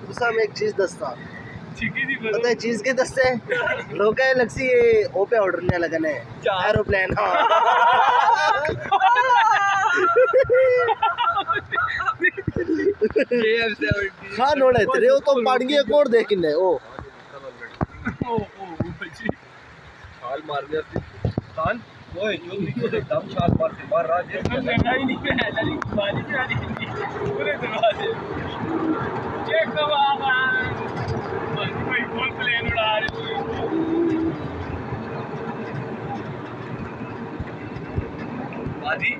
उसका मैं एक चीज दसता पता है चीज के दस्ते लोग लगसी ये ओपे ऑर्डर नहीं लगने एरोप्लेन हाँ नोड़े तेरे वो तो पाड़िए कोड देख किन्ने ओ हाल मार दिया तान ओए जो निको से दम छाल मार के मार रहा है नहीं नहीं है लड़ी मारी मारी पूरे दरवाजे चेक करो आवा भाई फुल प्लेन उड़ा रहे बाजी